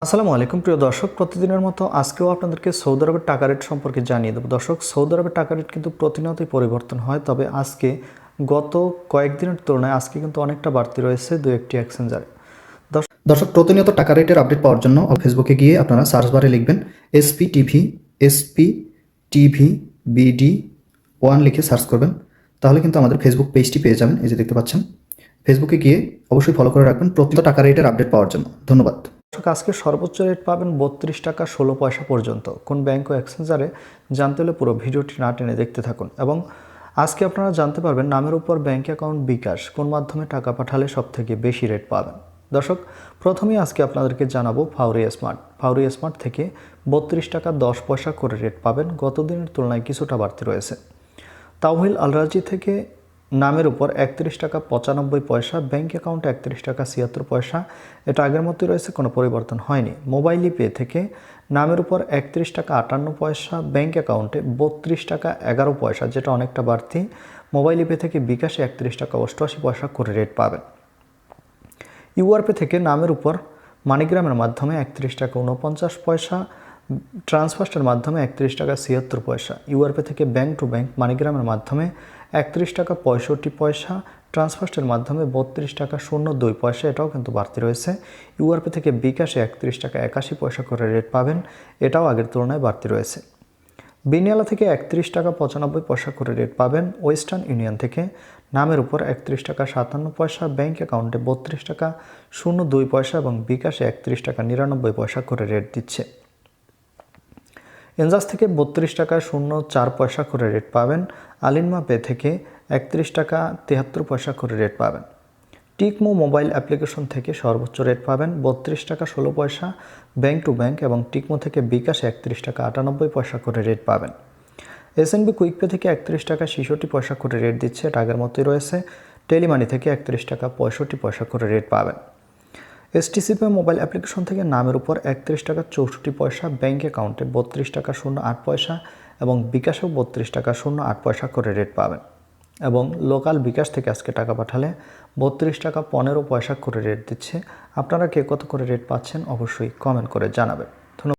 আসসালামু আলাইকুম প্রিয় দর্শক, প্রতিদিনের মতো আজকেও আপনাদেরকে সৌদি আরবের টাকা রেট সম্পর্কে জানিয়ে দেব। দর্শক, সৌদি আরবের টাকা রেট কিন্তু প্রতিনিয়তই পরিবর্তন হয়, তবে আজকে গত কয়েকদিনের তুলনায় আজকে কিন্তু অনেকটা বাড়তি রয়েছে দু একটি এক্সচেঞ্জারে। দর্শক, প্রতিনিয়ত টাকা রেটের আপডেট পাওয়ার জন্য ফেসবুকে গিয়ে আপনারা সার্চ বারে লিখবেন এসপি টিভি বিডি 1 লিখে সার্চ করবেন, তাহলে কিন্তু আমাদের ফেসবুক পেজটি পেয়ে যাবেন। এই যে দেখতে পাচ্ছেন, ফেসবুকে গিয়ে অবশ্যই ফলো করে রাখবেন প্রতিনিয়ত টাকা রেটের আপডেট পাওয়ার জন্য। ধন্যবাদ। আজকে সর্বোচ্চ রেট পাবেন 32 টাকা 16 পয়সা পর্যন্ত। কোন ব্যাংক ও এক্সচেঞ্জারে জানতে হলে পুরো ভিডিওটি না টেনে দেখতে থাকুন। এবং আজকে আপনারা জানতে পারবেন নামের উপর ব্যাংক অ্যাকাউন্ট বিকাশ কোন মাধ্যমে টাকা পাঠালে সবথেকে বেশি রেট পাবেন। দর্শক, প্রথমেই আজকে আপনাদেরকে জানাবো ফাউরি স্মার্ট থেকে 32 টাকা 10 পয়সা করে রেট পাবেন। গত দিনের তুলনায় কিছুটা বাড়তি রয়েছে। তাওহিল আলরাজি থেকে নামের উপর 31 টাকা 95 পয়সা, ব্যাংক অ্যাকাউন্টে 31 টাকা 76 পয়সা, এটা আগের মতোই রয়েছে, কোনো পরিবর্তন হয়নি। মোবাইল পে থেকে নামের উপর 31 টাকা 58 পয়সা, ব্যাংক অ্যাকাউন্টে 32 টাকা 11 পয়সা, যেটা অনেকটা বাড়তি। মোবাইল পে থেকে বিকাশে 31 টাকা 88 পয়সা করে রেট পাবেন। ইউআরপে থেকে নামের উপর মানিগ্রামের মাধ্যমে 31 টাকা 49 পয়সা, ট্রান্সফার্স্টের মাধ্যমে 31 টাকা 76 পয়সা। ইউআরপে থেকে ব্যাংক টু ব্যাংক মানিগ্রামের মাধ্যমে 31 টাকা 65 পয়সা, ট্রান্সফার্স্টের মাধ্যমে 32 টাকা 02 পয়সা, এটাও কিন্তু বাড়তি রয়েছে। ইউআরপে থেকে বিকাশে 31 টাকা 81 পয়সা করে রেট পাবেন, এটাও আগের তুলনায় বাড়তি রয়েছে। বিনিয়ালা থেকে 31 টাকা 95 পয়সা করে রেট পাবেন। ওয়েস্টার্ন ইউনিয়ন থেকে নামের উপর 31 টাকা 57 পয়সা, ব্যাংক অ্যাকাউন্টে 32 টাকা 02 পয়সা এবং বিকাশে 31 টাকা 99 পয়সা করে রেট দিচ্ছে। এনজাস থেকে 32 টাকা 04 পয়সা করে রেট পাবেন। আলিনমা পে থেকে 31 টাকা 73 পয়সা করে রেট পাবেন। টিকমো মোবাইল অ্যাপ্লিকেশন থেকে সর্বোচ্চ রেট পাবেন 32 টাকা 16 পয়সা, ব্যাংক টু ব্যাংক এবং টিকমো থেকে বিকাশে 31 টাকা 98 পয়সা করে রেট পাবেন। এসএনবি কুইক পে থেকে 31 টাকা 66 পয়সা করে রেট দিচ্ছে, এটা আগের মতোই রয়েছে। টেলিমানি থেকে 31 টাকা 65 পয়সা করে রেট পাবেন। এসটিসিপি মোবাইল অ্যাপ্লিকেশন থেকে নামের উপর 31 টাকা 64 পয়সা, ব্যাংক অ্যাকাউন্টে 32 টাকা 08 পয়সা এবং বিকাশেও 32 টাকা 08 পয়সা করে রেট পাবেন। এবং লোকাল বিকাশ থেকে আজকে টাকা পাঠালে 32 টাকা 15 পয়সা করে রেট দিচ্ছে। আপনারা কে কত করে রেট পাচ্ছেন অবশ্যই কমেন্ট করে জানাবেন।